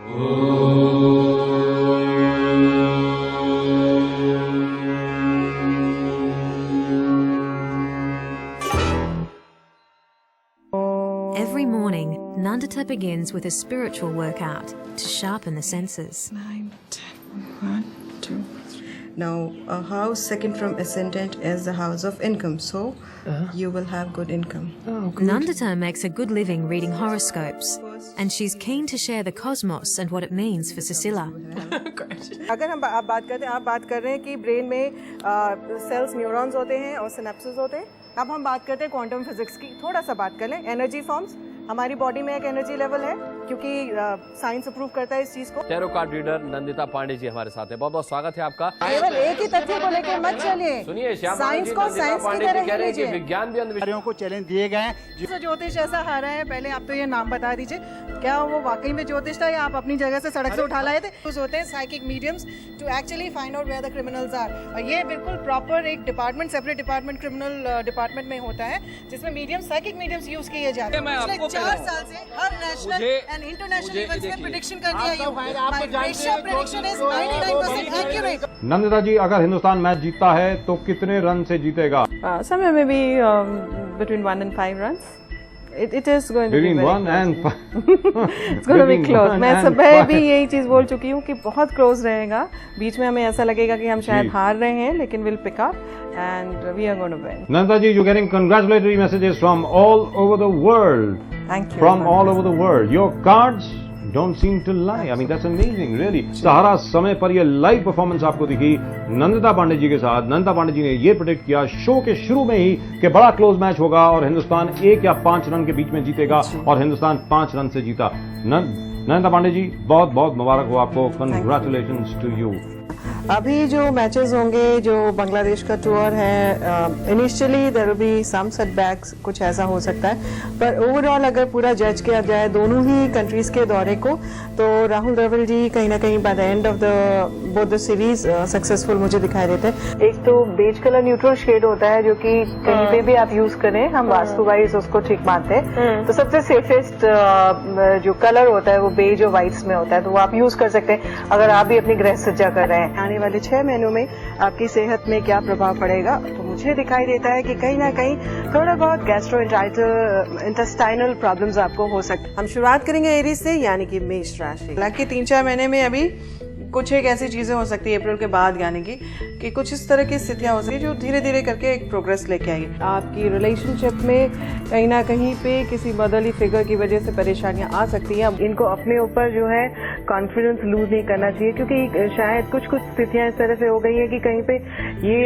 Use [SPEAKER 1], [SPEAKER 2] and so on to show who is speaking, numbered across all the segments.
[SPEAKER 1] Every morning, Nandita begins with a spiritual workout to sharpen the senses.
[SPEAKER 2] 9, 10, 1, 2, 3.
[SPEAKER 3] Now, a house second from ascendant is the house of income, so you will have good income.
[SPEAKER 1] Nandita makes a good living reading horoscopes, and she's keen to share the cosmos and what it means for Susila.
[SPEAKER 4] अगर हम आप बात करते हैं, आप बात कर रहे हैं कि ब्रेन में सेल्स न्यूरॉन्स होते हैं और सिनेप्सेस होते हैं। अब हम बात करते हैं क्वांटम फिजिक्स की, थोड़ा सा बात कर लें। एनर्जी फॉर्म्स, हमारी बॉडी में एक एनर्जी लेवल है, क्योंकि साइंस अप्रूव करता है इस चीज को।
[SPEAKER 5] Tarot card reader Nandita Pandey ji हमारे साथ हैं। बहुत बहुत स्वागत है आपका।
[SPEAKER 4] केवल एक ही तथ्य को लेकर मत चलिए,
[SPEAKER 5] सुनिए,
[SPEAKER 4] साइंस को साइंस की तरह ही लीजिए।
[SPEAKER 5] विज्ञान भी अंधविश्वास
[SPEAKER 6] को चैलेंज दिए गए हैं।
[SPEAKER 4] ज्योतिष ऐसा हारा है, पहले आप तो ये नाम बता दीजिए, क्या वो वाकई में ज्योतिष था या आप अपनी जगह से सड़क से उठा लाए थे? होते हैं psychic mediums to actually find out where the criminals are, और ये बिल्कुल प्रॉपर एक department, separate department criminal department में होता है, जिसमें मीडियम्स, साइकिक मीडियम्स यूज किए जाते हैं। पिछले 4 साल से हर नेशनल एंड इंटरनेशनल इवेंट्स में प्रेडिक्शन कर दिया है। My prediction is 99% accurate.
[SPEAKER 7] Nandita ji, अगर हिंदुस्तान मैच जीतता है तो कितने रन से जीतेगा?
[SPEAKER 2] Somewhere maybe between 1 and 5 runs. It is going to be very close. It's going to be close. मैं सुबह भी यही चीज बोल चुकी हूँ कि बहुत क्लोज रहेगा। बीच में हमें ऐसा लगेगा कि हम शायद हार रहे हैं, लेकिन we'll pick up and we are going to win.
[SPEAKER 7] Nandita ji, you're getting congratulatory messages from all over the world.
[SPEAKER 2] Thank you.
[SPEAKER 7] From all over the world. Your cards don't seem to lie. I mean, that's amazing, really. सहारा समय पर ये live performance आपको दिखी नंदिता पांडे जी के साथ। नंदिता पांडे जी ने ये predict किया शो के शुरू में ही कि बड़ा क्लोज मैच होगा और हिंदुस्तान 1 या 5 रन के बीच में जीतेगा, और हिंदुस्तान 5 रन से जीता। नंदिता पांडे जी, बहुत बहुत मुबारक हो आपको। Congratulations to you.
[SPEAKER 4] अभी जो मैचेस होंगे, जो बांग्लादेश का टूर है, initially there will be some setbacks, कुछ ऐसा हो सकता है, पर ओवरऑल अगर पूरा जज किया जाए दोनों ही कंट्रीज के दौरे को, तो राहुल द्रविड़ जी कहीं ना कहीं by the end of the both the series successful मुझे दिखाई देते हैं। एक तो बेज कलर न्यूट्रल शेड होता है, जो कि कहीं पे भी आप यूज करें, हम वास्तु वाइज उसको ठीक मानते हैं, तो सबसे सेफेस्ट जो कलर होता है वो बेज और व्हाइट्स में होता है, तो वो आप यूज कर सकते हैं अगर आप भी अपनी गृह सज्जा कर रहे हैं। आने वाले 6 महीनों में आपकी सेहत में क्या प्रभाव पड़ेगा, तो मुझे दिखाई देता है कि कहीं ना कहीं थोड़ा बहुत गैस्ट्रो इंटेस्टाइनल प्रॉब्लम्स आपको हो सकते हैं। हम शुरुआत करेंगे एरीज से, यानी कि मेष राशि। हालांकि 3-4 महीने में अभी कुछ एक ऐसी चीजें हो सकती है अप्रैल के बाद, यानी कि कुछ इस तरह की स्थितियां हो सकती है जो धीरे धीरे करके एक प्रोग्रेस लेके आएगी। आपकी रिलेशनशिप में कहीं ना कहीं पे किसी मदरली फिगर की वजह से परेशानियां आ सकती हैं। इनको अपने ऊपर जो है कॉन्फिडेंस लूज नहीं करना चाहिए, क्योंकि शायद कुछ स्थितियां इस तरह से हो गई है कि कहीं पे ये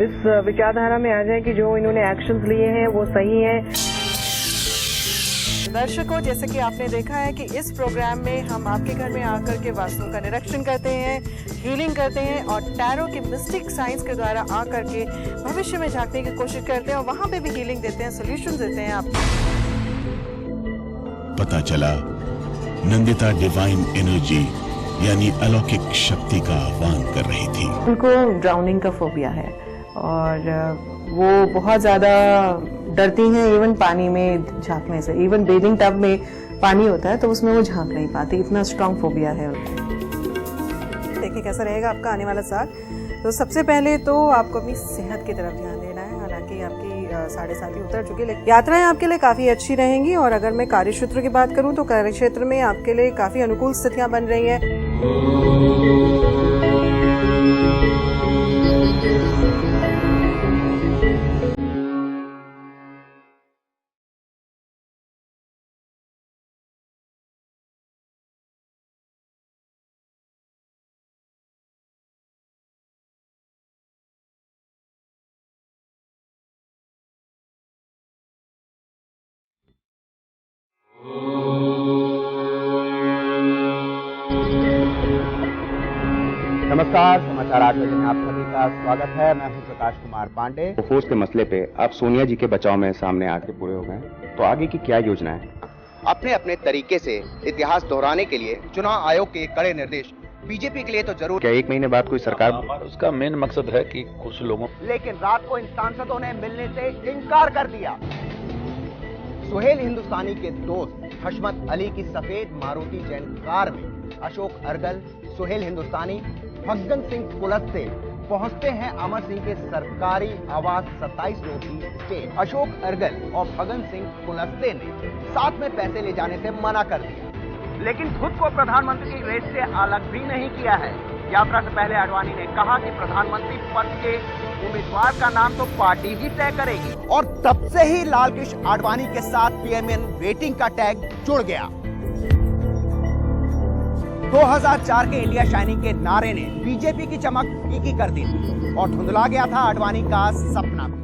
[SPEAKER 4] इस विचारधारा में आ जाए कि जो इन्होंने एक्शंस लिए हैं वो सही है। दर्शकों, जैसे कि आपने देखा है कि इस प्रोग्राम में हम आपके घर में आकर के वास्तु का निरीक्षण करते हैं, हीलिंग करते हैं, और टैरो की मिस्टिक साइंस के द्वारा आकर के भविष्य में झांकने की कोशिश करते हैं, और वहां पे भी हीलिंग देते हैं, सोल्यूशन देते हैं आप।
[SPEAKER 8] पता चला नंदिता डिवाइन एनर्जी यानी अलौकिक शक्ति का आह्वान कर रही थी।
[SPEAKER 2] उनको ड्राउनिंग का फोबिया है और वो बहुत ज्यादा डरती हैं इवन पानी में झांकने से। इवन बेदिंग टब में पानी होता है तो उसमें वो झांक नहीं पाती, इतना स्ट्रॉन्ग फोबिया है उनको। देखिए कैसा रहेगा आपका आने वाला साल। तो सबसे पहले तो आपको अपनी सेहत की तरफ ध्यान देना है। हालांकि आपकी 7.5 साल उतर चुकी है, यात्राएं आपके लिए काफी अच्छी रहेंगी। और अगर मैं कार्य क्षेत्र की बात करूं तो कार्य क्षेत्र में आपके लिए काफी अनुकूल स्थितियां बन रही है।
[SPEAKER 6] नमस्कार, समाचार 8 बजे में आप सभी का स्वागत है। मैं हूं प्रकाश कुमार पांडे।
[SPEAKER 9] फोर्स के मसले पे आप सोनिया जी के बचाव में सामने आके पूरे हो गए, तो आगे की क्या योजना है?
[SPEAKER 10] अपने अपने तरीके से इतिहास दोहराने के लिए चुनाव आयोग के कड़े निर्देश बीजेपी के लिए तो जरूर।
[SPEAKER 9] क्या 1 महीने बाद कोई सरकार?
[SPEAKER 11] उसका मेन मकसद है कि कुछ लोगों,
[SPEAKER 10] लेकिन रात को इन सांसदों ने मिलने से इनकार कर दिया। सुहेल हिंदुस्तानी के दोस्त हशमत अली की सफेद मारुति जैन कार में अशोक अर्गल, सुहेल हिंदुस्तानी, फग्गन सिंह कुलस्ते पहुंचते हैं अमर सिंह के सरकारी आवास 27 रोड की स्टेट। अशोक अर्गल और फग्गन सिंह कुलस्ते ने साथ में पैसे ले जाने से मना कर दिया, लेकिन खुद को प्रधानमंत्री की रेस से अलग भी नहीं किया है। यात्रा से पहले आडवाणी ने कहा कि प्रधानमंत्री पद के उम्मीदवार का नाम तो पार्टी ही तय करेगी, और तब से ही लालकृष्ण आडवाणी के साथ पीएमएन वेटिंग का टैग जुड़ गया। 2004 के इंडिया शाइनिंग के नारे ने बीजेपी की चमक फीकी कर दी थी और धुंधला गया था आडवाणी का सपना भी।